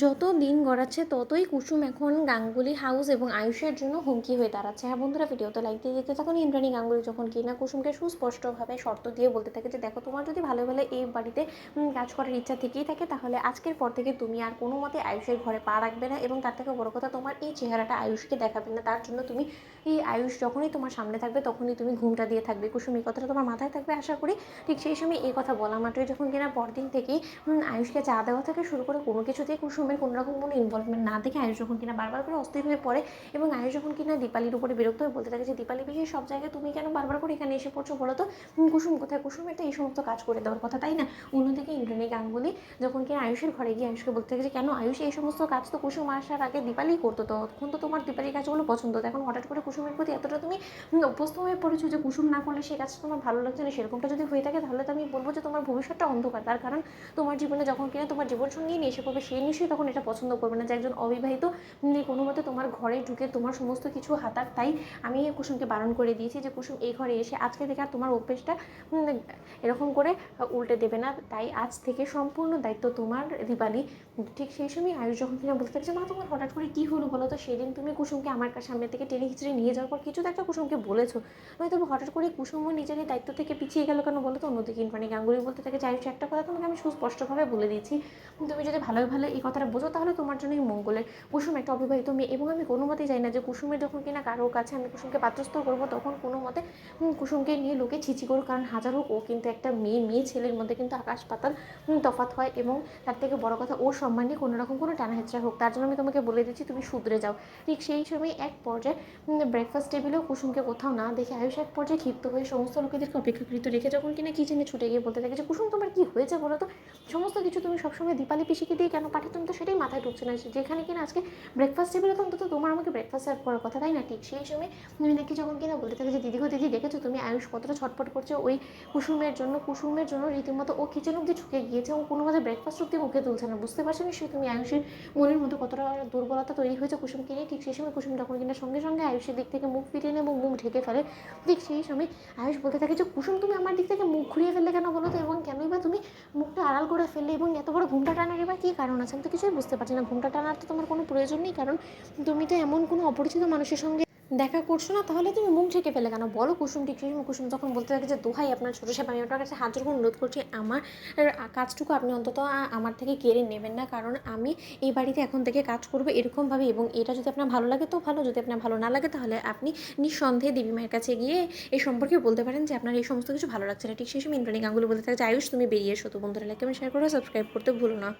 যত দিন গড়াচ্ছে ততই কুসুম এখন গাঙ্গুলি হাউস এবং আয়ুষের জন্য হুমকি হয়ে দাঁড়াচ্ছে। হ্যাঁ বন্ধুরা, ভিডিওতে লাইক দিয়ে দিতে থাকুন। ইন্দ্রাণী গাঙ্গুলি যখন কিনা কুসুমকে সুস্পষ্টভাবে শর্ত দিয়ে বলতে থাকে যে দেখো, তোমার যদি ভালো ভালো এই বাড়িতে কাজ করার ইচ্ছা থেকেই থাকে, তাহলে আজকের পর থেকে তুমি আর কোনো মতে আয়ুষের ঘরে পা রাখবে না, এবং তার থেকে বড় কথা, তোমার এই চেহারাটা আয়ুষকে দেখাবে না। তার জন্য তুমি এই আয়ুষ যখনই তোমার সামনে থাকবে তখনই তুমি ঘুমটা দিয়ে থাকবে। কুসুম এই কথাটা তোমার মাথায় থাকবে আশা করি। ঠিক সেই সময় এই কথা বলা মাত্রই যখন কিনা পরদিন থেকেই আয়ুষকে চা দেওয়া থেকে শুরু করে কোনো কিছুতেই কুসুমের কোনো রকম কোনো ইনভলভমেন্ট না দেখে আয়ুষ যখন কিনা বারবার করে অস্থির হয়ে পড়ে, এবং আয়ুষ যখন কিনা দীপালির উপরে বিরক্ত হয়ে বলতে থাকে যে দীপালি পিসি, সব জায়গায় তুমি কেন বারবার করে এখানে এসে পড়ছো বলো তো? কুসুম কোথায়? কুসুমের তো এই সমস্ত কাজ করে দেওয়ার কথা, তাই না? অন্যদিকে ইন্দ্রাণী গাঙ্গুলি যখন কিনা আয়ুষের ঘরে গিয়ে আয়ুষকে বলতে থাকে যে কেন আয়ুষ, এই সমস্ত কাজ তো কুসুম আসার আগে দীপালি করতো, তখন তো তোমার দীপালির কাজগুলো পছন্দ হতো, এখন হঠাৎ করে কুসুমের প্রতি এতটা তুমি অভ্যস্ত হয়ে পড়েছো যে কুসুম না করলে সেই কাজটা তোমার ভালো লাগছে না। সেরকমটা যদি হয়ে থাকে তাহলে তো আমি বলবো যে তোমার ভবিষ্যৎটা অন্ধকার। তার কারণ তোমার জীবনে যখন কিনা তোমার জীবন সঙ্গী নিয়ে এসে পড়বে, সে নিশ্চয়ই তখন এটা পছন্দ করবে না যে একজন অবিবাহিত কোনো মতে তোমার ঘরে ঢুকে তোমার সমস্ত কিছু হাতাক। তাই আমি কুসুমকে বারণ করে দিয়েছি যে কুসুম এই ঘরে এসে আজকে থেকে আর তোমার অভ্যেসটা এরকম করে উল্টে দেবে না। তাই আজ থেকে সম্পূর্ণ দায়িত্ব তোমার, দীপালি। ঠিক সেই সময় আয়ুষ যখন কিনা বলতে পারছে মা, তোমার হঠাৎ করে কী হলো বলো তো? সেদিন তুমি কুসুমকে আমার সামনে থেকে টেনে হিচড়ে নিয়ে যাওয়ার পর কিছু তো একটা কুসুমকে বলেছো, নয় তবে হঠাৎ করে কুসুমও নিজের এই দায়িত্ব থেকে পিছিয়ে গেল কেন বলো তো? অন্যদিকে ইন্দ্রাণী গাঙ্গুলি বলতে থাকে যে আয়ুষ, একটা কথা তোমাকে আমি সুস্পষ্টভাবে বলে দিয়েছি, তুমি যদি ভালো ভালো এই কথাটা বোঝো তাহলে তোমার জন্যই মঙ্গলের। কুসুম একটা অবিবাহিত মেয়ে, এবং আমি কোনো মতেই চাই না যে কুসুমের যখন কিনা কারোর কাছে আমি কুসুমকে পাত্রস্থ করবো তখন কোনো মতে কুসুমকে নিয়ে লোকে ছিচি করুক। কারণ হাজার হোক ও কিন্তু একটা মেয়ে, মেয়ে ছেলের মধ্যে কিন্তু আকাশ পাতাল তফাৎ হয়, এবং তার থেকে বড় কথা ওর সম্মান নিয়ে কোনো রকম কোনো টানাহেচড়া হোক, তার জন্য আমি তোমাকে বলে দিচ্ছি তুমি শুধরে যাও। ঠিক সেই সময় এক পর্যায়ে ব্রেকফাস্ট টেবিলেও কুসুমকে কোথাও না দেখে আয়ুষ এক পর্যায়ে ক্ষিপ্ত হয়ে সমস্ত লোকেদেরকে অপেক্ষাকৃত রেখে যখন কিনা কিচেনে ছুটে গিয়ে বলতে থাকে যে কুসুম, তোমার কি হয়েছে বলো তো? সমস্ত কিছু তুমি সবসময় দীপালি পিসিকে দিয়ে কেন পাঠাই? তুমি তো সেটাই মাথায় ঢুকছে না, যেখানে কিনা আজকে ব্রেকফাস্ট টেবিলে তো অন্তত তোমার আমাকে ব্রেকফাস্ট সার্ভ করার কথা, তাই না? ঠিক সেই সময় তুমি দেখি যখন কিনা বলতে থাকে যে দিদি গো দিদি, দেখেছো তুমি আয়ুষ কতটা ছটফট করছে ওই কুসুমের জন্য? কুসুমের জন্য রীতিমতো ও কিচেন অব্দি ঢুকে গিয়েছে, ও কোনো মতে ব্রেকফাস্ট অব্দি মুখে তুলছে না। বুঝতে পারছো নিশ্চয়ই তুমি আয়ুষের মনের মধ্যে কতটা দুর্বলতা তৈরি হয়েছে কুসুমকে নিয়ে। ঠিক সেই সময় কুসুম যখন কিনা সঙ্গে সঙ্গে আয়ুষের দিক থেকে মুখ ফিরিয়ে নেয় এবং মুখ ঢেকে ফেলে। ঠিক সেই সময় আয়ুষ বলতে থাকে যে কুসুম, তুমি আমার দিক থেকে মুখ ঘুরিয়ে ফেললে কেন বলো তো? এবং কেনই বা তুমি মুখটা আড়াল করে ফেললে, এবং এত বড় ঘুমটা টানার এবার কী কারণ আছে? আমি তো কিছুই বুঝতে পারছি না। ঘুমটা টানার তো তোমার কোনো প্রয়োজন নেই, কারণ তুমি তো এমন কোনো অপরিচিত মানুষের সঙ্গে দেখা করছো না, তাহলে তুমি মুখ ঢেকে ফেলে কেন বলো? কুসুম ঠিক সেই সময় কুসুম তখন বলতে থাকে যে দোহাই আপনার ছোটো সাহেব, আমি আপনার কাছে হাত জোড় করে অনুরোধ করছি, আমার কাজটুকু আপনি অন্তত আমার থেকে কেড়ে নেবেন না, কারণ আমি এই বাড়িতে এখন থেকে কাজ করবো এরকমভাবে, এবং এটা যদি আপনার ভালো লাগে তো ভালো, যদি আপনার ভালো না লাগে তাহলে আপনি নিঃসন্দেহে দেবী মায়ের কাছে গিয়ে এই সম্পর্কে বলতে পারেন যে আপনার এই সমস্ত কিছু ভালো লাগছে না। ঠিক সেই সময় ইন্দ্রাণী গাঙ্গুলি বলতে থাকে যে আয়ুষ, তুমি বেরিয়ে এসো। তো বন্ধুরা, লাইক কমেন্ট শেয়ার করে সাবস্ক্রাইব করতে ভুলো না।